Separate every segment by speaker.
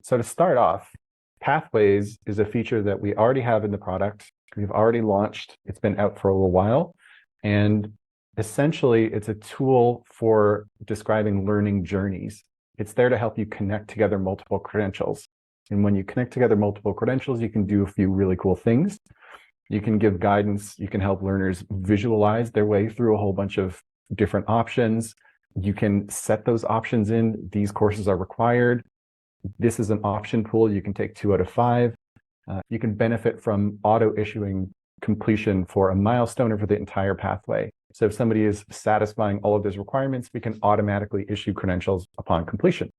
Speaker 1: So to start off, Pathways is a feature that we already have in the product. We've already launched. It's been out for a little while. And essentially, it's a tool for describing learning journeys. It's there to help you connect together multiple credentials. And when you connect together multiple credentials, you can do a few really cool things. You can give guidance. You can help learners visualize their way through a whole bunch of different options. You can set those options in. These courses are required. This is an option pool. You can take 2 out of 5. You can benefit from auto-issuing completion for a milestone or for the entire pathway. So if somebody is satisfying all of those requirements, we can automatically issue credentials upon completion.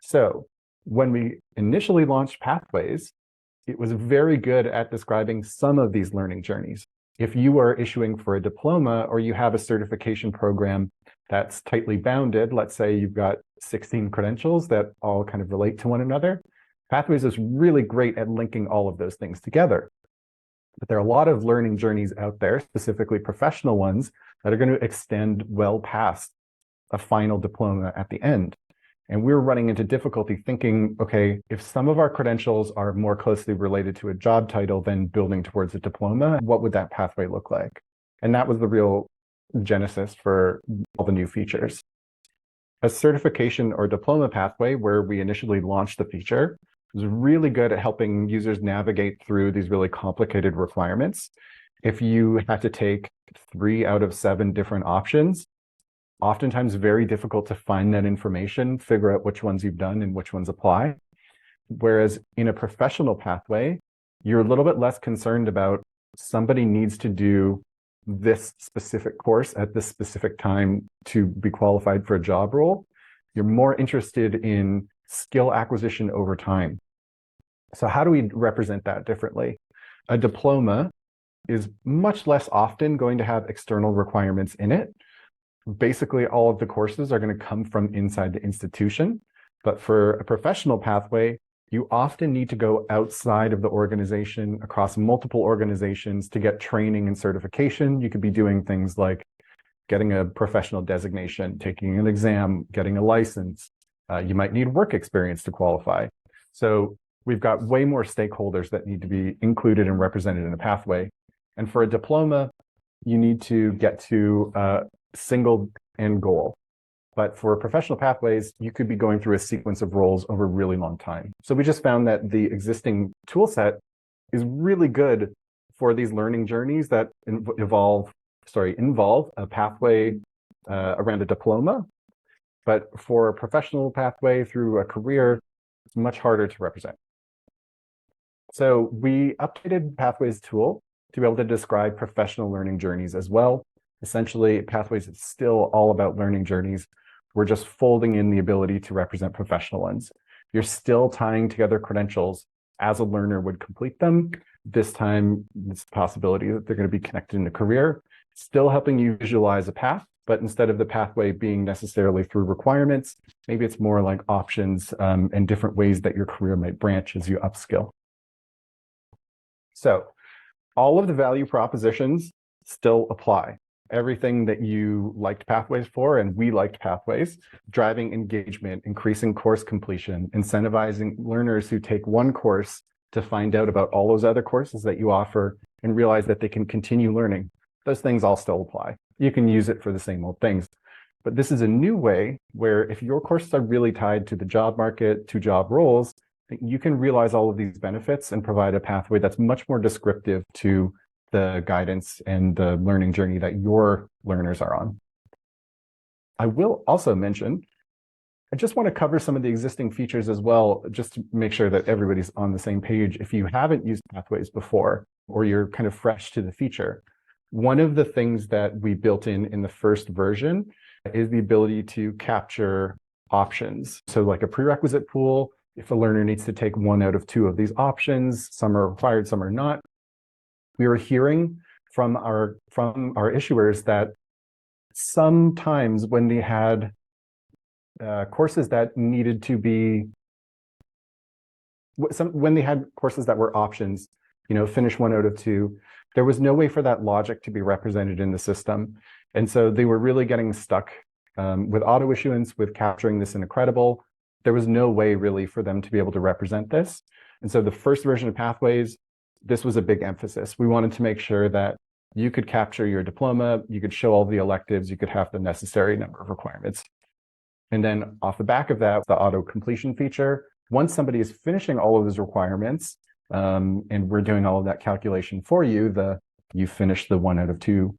Speaker 1: So when we initially launched Pathways, it was very good at describing some of these learning journeys. If you are issuing for a diploma or you have a certification program that's tightly bounded, let's say you've got 16 credentials that all kind of relate to one another, Pathways is really great at linking all of those things together. But there are a lot of learning journeys out there, specifically professional ones, that are going to extend well past a final diploma at the end. And we're running into difficulty thinking, okay, if some of our credentials are more closely related to a job title than building towards a diploma, what would that pathway look like? And that was the real genesis for all the new features. A certification or diploma pathway, where we initially launched the feature, was really good at helping users navigate through these really complicated requirements. If you had to take 3 out of 7 different options, oftentimes very difficult to find that information, figure out which ones you've done and which ones apply. Whereas in a professional pathway, you're a little bit less concerned about somebody needs to do this specific course at this specific time to be qualified for a job role. You're more interested in skill acquisition over time. So how do we represent that differently? A diploma is much less often going to have external requirements in it. Basically, all of the courses are going to come from inside the institution. But for a professional pathway, you often need to go outside of the organization, across multiple organizations, to get training and certification. You could be doing things like getting a professional designation, taking an exam, getting a license. You might need work experience to qualify. So we've got way more stakeholders that need to be included and represented in a pathway. And for a diploma, you need to get to a single end goal. But for professional pathways, you could be going through a sequence of roles over a really long time. So we just found that the existing tool set is really good for these learning journeys that involve a pathway around a diploma. But for a professional pathway through a career, it's much harder to represent. So we updated Pathways tool to be able to describe professional learning journeys as well. Essentially, Pathways is still all about learning journeys. We're just folding in the ability to represent professional ones. You're still tying together credentials as a learner would complete them. This time, it's a possibility that they're going to be connected in a career, still helping you visualize a path, but instead of the pathway being necessarily through requirements, maybe it's more like options and different ways that your career might branch as you upskill. So all of the value propositions still apply. Everything that you liked Pathways for, and we liked Pathways, driving engagement, increasing course completion, incentivizing learners who take one course to find out about all those other courses that you offer and realize that they can continue learning. Those things all still apply. You can use it for the same old things. But this is a new way where if your courses are really tied to the job market, to job roles, you can realize all of these benefits and provide a pathway that's much more descriptive to the guidance and the learning journey that your learners are on. I will also mention, I just want to cover some of the existing features as well, just to make sure that everybody's on the same page. If you haven't used Pathways before, or you're kind of fresh to the feature, one of the things that we built in the first version is the ability to capture options. So like a prerequisite pool, if a learner needs to take 1 out of 2 of these options, some are required, some are not. We were hearing from our issuers that sometimes when they had courses that needed to be, when they had courses that were options, finish 1 out of 2, there was no way for that logic to be represented in the system. And so they were really getting stuck with auto-issuance, with capturing this in Accredible. there was no way really for them to be able to represent this. And so the first version of Pathways, this was a big emphasis. We wanted to make sure that you could capture your diploma, you could show all the electives, you could have the necessary number of requirements. And then off the back of that, the auto completion feature, once somebody is finishing all of those requirements, and we're doing all of that calculation for you, you finish the 1 out of 2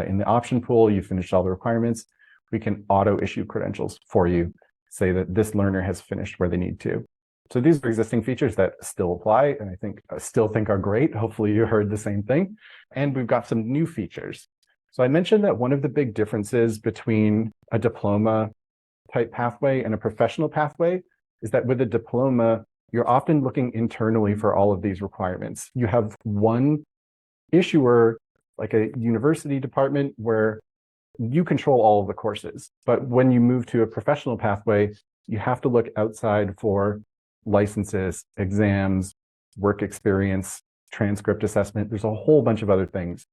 Speaker 1: in the option pool, you finished all the requirements, we can auto issue credentials for you, say that this learner has finished where they need to. So these are existing features that still apply, and I still think are great. Hopefully you heard the same thing. And we've got some new features. So I mentioned that one of the big differences between a diploma type pathway and a professional pathway is that with a diploma, you're often looking internally for all of these requirements. You have one issuer, like a university department, where you control all of the courses. But when you move to a professional pathway, you have to look outside for licenses, exams, work experience, transcript assessment. There's a whole bunch of other things.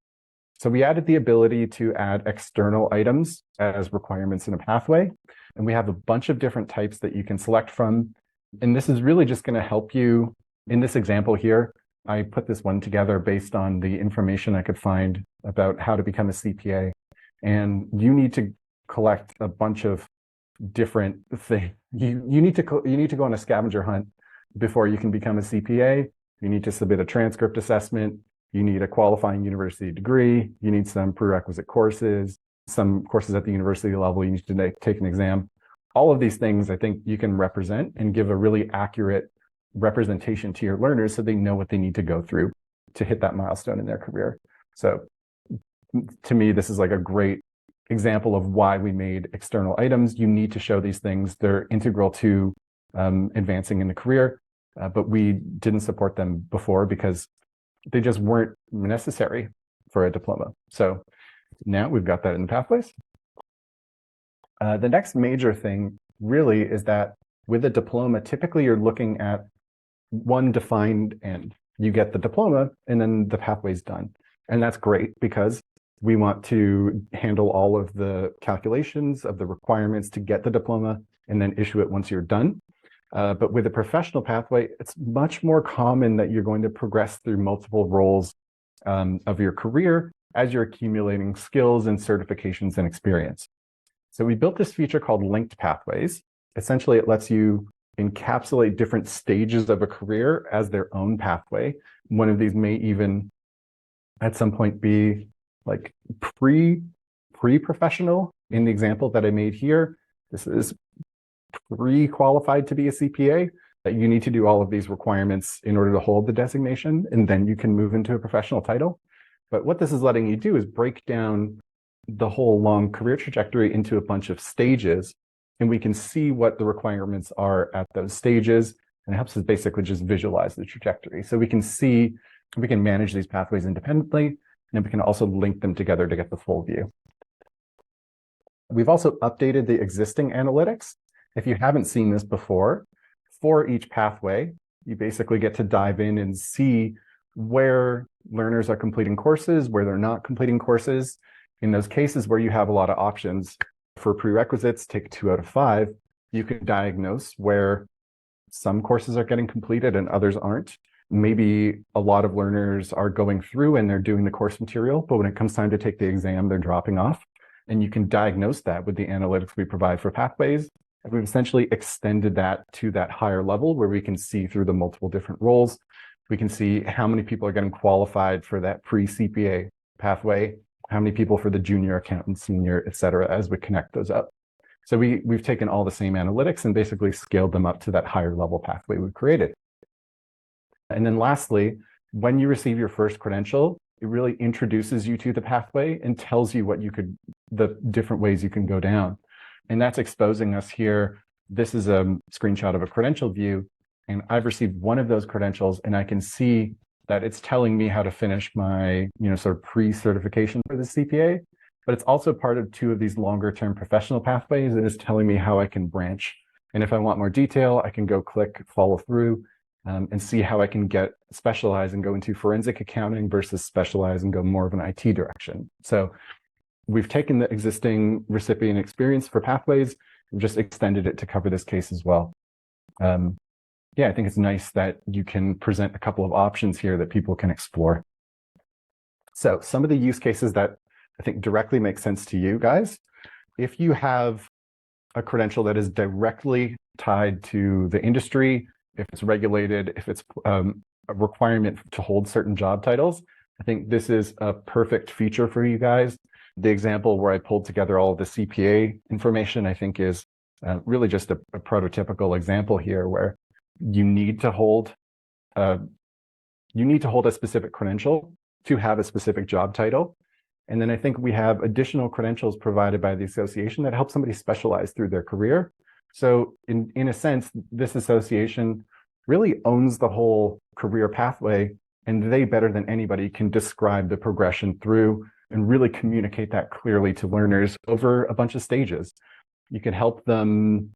Speaker 1: So we added the ability to add external items as requirements in a pathway. And we have a bunch of different types that you can select from. And this is really just going to help you. In this example here, I put this one together based on the information I could find about how to become a CPA. And you need to collect a bunch of different things. You need to go on a scavenger hunt before you can become a CPA. You need to submit a transcript assessment. You need a qualifying university degree. You need some prerequisite courses, some courses at the university level. You need to take an exam. All of these things, I think you can represent and give a really accurate representation to your learners so they know what they need to go through to hit that milestone in their career. So to me, this is like a great example of why we made external items. You need to show these things. They're integral to advancing in the career, but we didn't support them before because they just weren't necessary for a diploma. So now we've got that in the pathways. The next major thing really is that with a diploma, typically you're looking at one defined end. You get the diploma and then the pathway's done. And that's great because we want to handle all of the calculations of the requirements to get the diploma and then issue it once you're done. But with a professional pathway, it's much more common that you're going to progress through multiple roles of your career as you're accumulating skills and certifications and experience. So we built this feature called linked pathways. Essentially, it lets you encapsulate different stages of a career as their own pathway. One of these may even at some point be like pre-professional. In the example that I made here, this is pre-qualified to be a CPA, that you need to do all of these requirements in order to hold the designation, and then you can move into a professional title. But what this is letting you do is break down the whole long career trajectory into a bunch of stages, and we can see what the requirements are at those stages, and it helps us basically just visualize the trajectory. So we can manage these pathways independently, and we can also link them together to get the full view. We've also updated the existing analytics. If you haven't seen this before, for each pathway, you basically get to dive in and see where learners are completing courses, where they're not completing courses. In those cases where you have a lot of options for prerequisites, take 2 out of 5, you can diagnose where some courses are getting completed and others aren't. Maybe a lot of learners are going through and they're doing the course material, but when it comes time to take the exam, they're dropping off. And you can diagnose that with the analytics we provide for pathways. And we've essentially extended that to that higher level where we can see through the multiple different roles. We can see how many people are getting qualified for that pre-CPA pathway, how many people for the junior accountant, senior, et cetera, as we connect those up. So we've taken all the same analytics and basically scaled them up to that higher level pathway we've created. And then lastly, when you receive your first credential, it really introduces you to the pathway and tells you the different ways you can go down. And that's exposing us here. This is a screenshot of a credential view, and I've received one of those credentials, and I can see that it's telling me how to finish my, sort of pre-certification for the CPA, but it's also part of 2 of these longer term professional pathways, and it's telling me how I can branch. And if I want more detail, I can go click follow through and see how I can get specialized and go into forensic accounting versus specialize and go more of an IT direction. So we've taken the existing recipient experience for pathways and just extended it to cover this case as well. Yeah, I think it's nice that you can present a couple of options here that people can explore. So some of the use cases that I think directly make sense to you guys, if you have a credential that is directly tied to the industry, if it's regulated, if it's a requirement to hold certain job titles, I think this is a perfect feature for you guys. The example where I pulled together all of the CPA information, I think is really just a prototypical example here where you need to hold a specific credential to have a specific job title. And then I think we have additional credentials provided by the association that help somebody specialize through their career. So in a sense, this association really owns the whole career pathway, and they better than anybody can describe the progression through and really communicate that clearly to learners over a bunch of stages. You can help them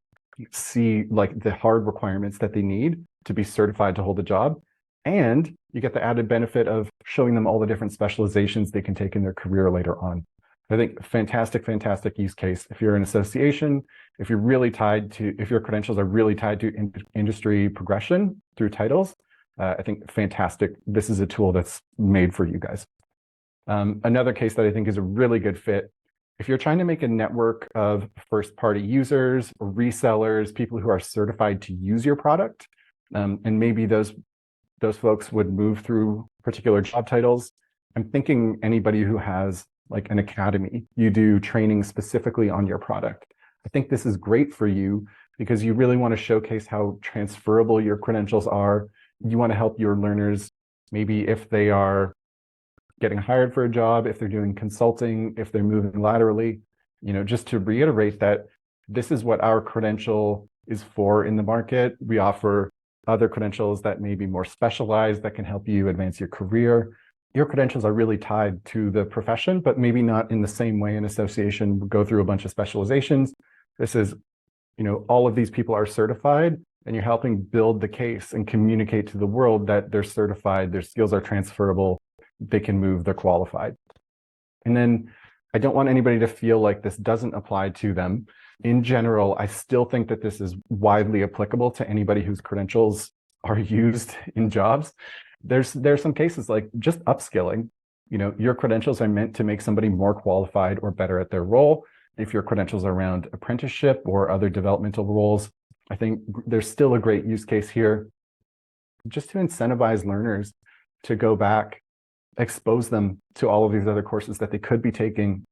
Speaker 1: see like the hard requirements that they need to be certified to hold a job. And you get the added benefit of showing them all the different specializations they can take in their career later on. I think fantastic, fantastic use case. If you're an association, if your credentials are really tied to industry progression through titles, I think fantastic. This is a tool that's made for you guys. Another case that I think is a really good fit, if you're trying to make a network of first-party users, or resellers, people who are certified to use your product, and maybe those folks would move through particular job titles. I'm thinking anybody who has like an academy, you do training specifically on your product. I think this is great for you because you really want to showcase how transferable your credentials are. You want to help your learners, maybe if they are getting hired for a job, if they're doing consulting, if they're moving laterally, just to reiterate that this is what our credential is for in the market. We offer other credentials that may be more specialized that can help you advance your career. Your credentials are really tied to the profession, but maybe not in the same way an association would go through a bunch of specializations. This is, all of these people are certified, and you're helping build the case and communicate to the world that they're certified, their skills are transferable, they can move, they're qualified. And then I don't want anybody to feel like this doesn't apply to them. In general, I still think that this is widely applicable to anybody whose credentials are used in jobs. There's some cases like just upskilling. Your credentials are meant to make somebody more qualified or better at their role. If your credentials are around apprenticeship or other developmental roles, I think there's still a great use case here just to incentivize learners to go back, expose them to all of these other courses that they could be taking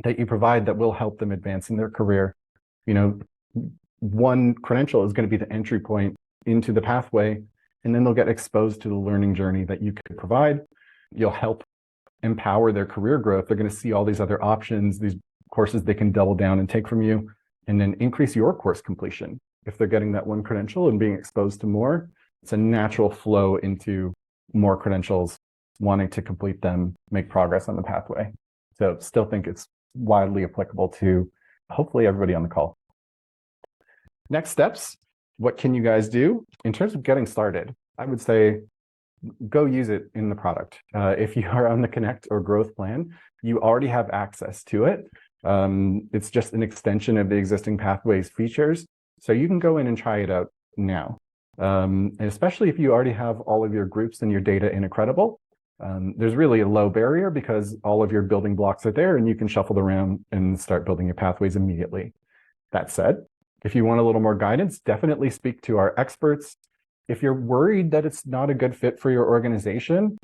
Speaker 1: that you provide that will help them advance in their career. One credential is going to be the entry point into the pathway, and then they'll get exposed to the learning journey that you could provide. You'll help empower their career growth. They're going to see all these other options, these courses they can double down and take from you, and then increase your course completion. If they're getting that one credential and being exposed to more, it's a natural flow into more credentials, wanting to complete them, make progress on the pathway. So still think it's widely applicable to hopefully everybody on the call. Next steps, what can you guys do? In terms of getting started, I would say go use it in the product. If you are on the Connect or Growth plan, you already have access to it. It's just an extension of the existing Pathways features. So you can go in and try it out now. And especially if you already have all of your groups and your data in Accredible, there's really a low barrier because all of your building blocks are there and you can shuffle around and start building your pathways immediately. That said, if you want a little more guidance, definitely speak to our experts. If you're worried that it's not a good fit for your organization,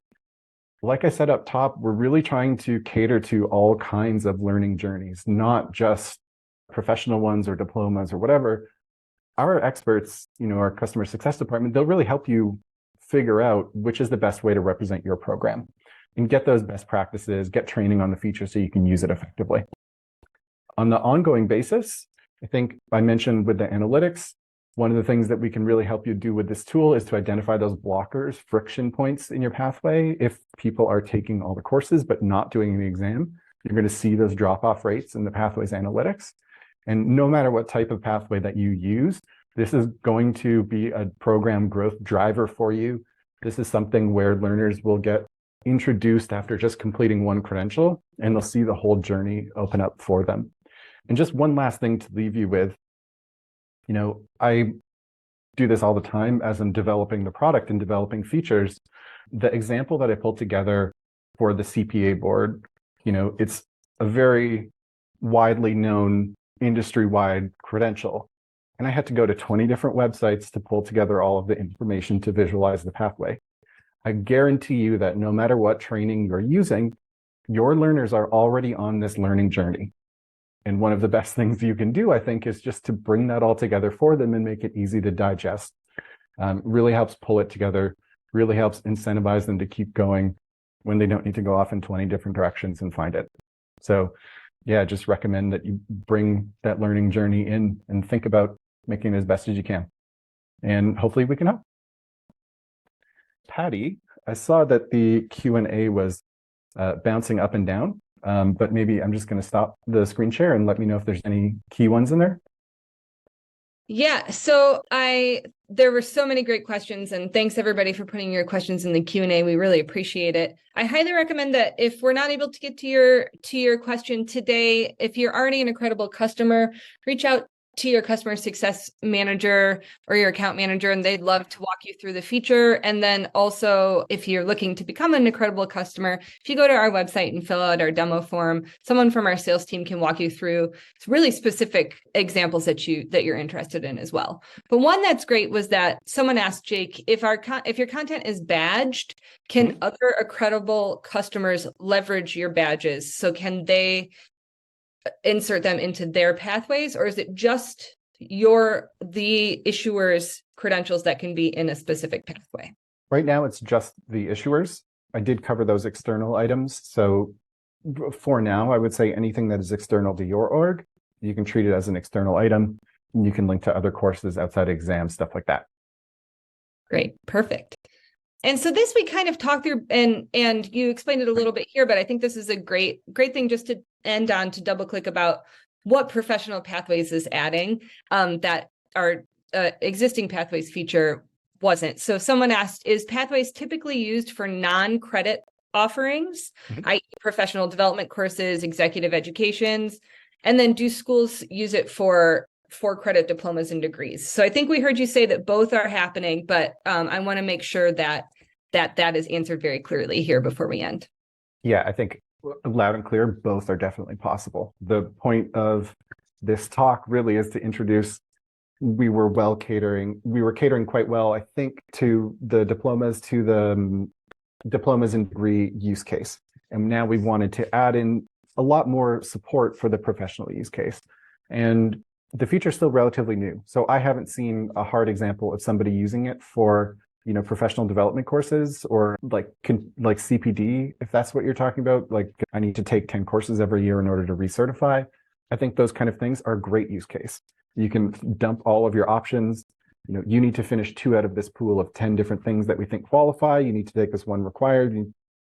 Speaker 1: like I said up top, we're really trying to cater to all kinds of learning journeys, not just professional ones or diplomas or whatever. Our experts, our customer success department, they'll really help you figure out which is the best way to represent your program and get those best practices, get training on the feature so you can use it effectively. On the ongoing basis, I think I mentioned with the analytics, one of the things that we can really help you do with this tool is to identify those blockers, friction points in your pathway. If people are taking all the courses but not doing the exam, you're going to see those drop-off rates in the Pathways analytics. And no matter what type of pathway that you use, this is going to be a program growth driver for you. This is something where learners will get introduced after just completing one credential, and they'll see the whole journey open up for them. And just one last thing to leave you with, I do this all the time as I'm developing the product and developing features. The example that I pulled together for the CPA board, it's a very widely known industry-wide credential. And I had to go to 20 different websites to pull together all of the information to visualize the pathway. I guarantee you that no matter what training you're using, your learners are already on this learning journey. And one of the best things you can do, I think, is just to bring that all together for them and make it easy to digest. Really helps pull it together, really helps incentivize them to keep going when they don't need to go off in 20 different directions and find it. So yeah, just recommend that you bring that learning journey in and think about making it as best as you can. And hopefully we can help. Patty, I saw that the Q&A was bouncing up and down, but maybe I'm just going to stop the screen share and let me know if there's any key ones in there.
Speaker 2: Yeah, so there were so many great questions, and thanks everybody for putting your questions in the Q&A. We really appreciate it. I highly recommend that if we're not able to get to your question today, if you're already an Accredible customer, reach out to your customer success manager or your account manager, and they'd love to walk you through the feature. And then also, if you're looking to become an Accredible customer, if you go to our website and fill out our demo form, someone from our sales team can walk you through really specific examples that you're interested in as well. But one that's great was that someone asked, Jake, if your content is badged, can other Accredible customers leverage your badges? So can they insert them into their pathways, or is it just the issuer's credentials that can be in a specific pathway?
Speaker 1: Right now, it's just the issuers. I did cover those external items. So for now, I would say anything that is external to your org, you can treat it as an external item. And you can link to other courses outside exams, stuff like that.
Speaker 2: Great, perfect. And so this we kind of talked through, and you explained it a little bit here, but I think this is a great thing just to end on, to double click about what Professional Pathways is adding that our existing Pathways feature wasn't. So someone asked, is Pathways typically used for non-credit offerings, i.e. professional development courses, executive educations, and then do schools use it for credit diplomas and degrees? So I think we heard you say that both are happening, but I want to make sure that is answered very clearly here before we end.
Speaker 1: Yeah, I think loud and clear, both are definitely possible. The point of this talk really is to introduce, we were catering quite well, I think, to the diplomas and degree use case. And now we wanted to add in a lot more support for the professional use case. And the feature is still relatively new. So I haven't seen a hard example of somebody using it for, professional development courses or like CPD, if that's what you're talking about. Like, I need to take 10 courses every year in order to recertify. I think those kind of things are a great use case. You can dump all of your options. You need to finish 2 out of this pool of 10 different things that we think qualify. You need to take this one required.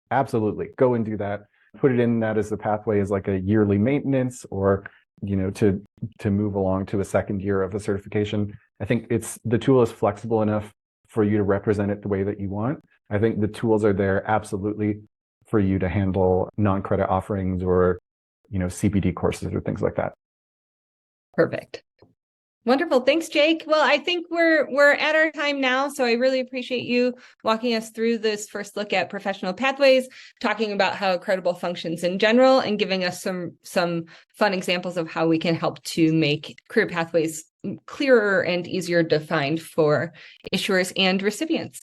Speaker 1: Absolutely, go and do that. Put it in that as the pathway as like a yearly maintenance, or to move along to a second year of a certification. I think the tool is flexible enough for you to represent it the way that you want. I think the tools are there absolutely for you to handle non-credit offerings or, CPD courses or things like that.
Speaker 2: Perfect. Wonderful. Thanks, Jake. Well, I think we're at our time now, so I really appreciate you walking us through this first look at Professional Pathways, talking about how Accredible functions in general, and giving us some fun examples of how we can help to make career pathways clearer and easier defined for issuers and recipients.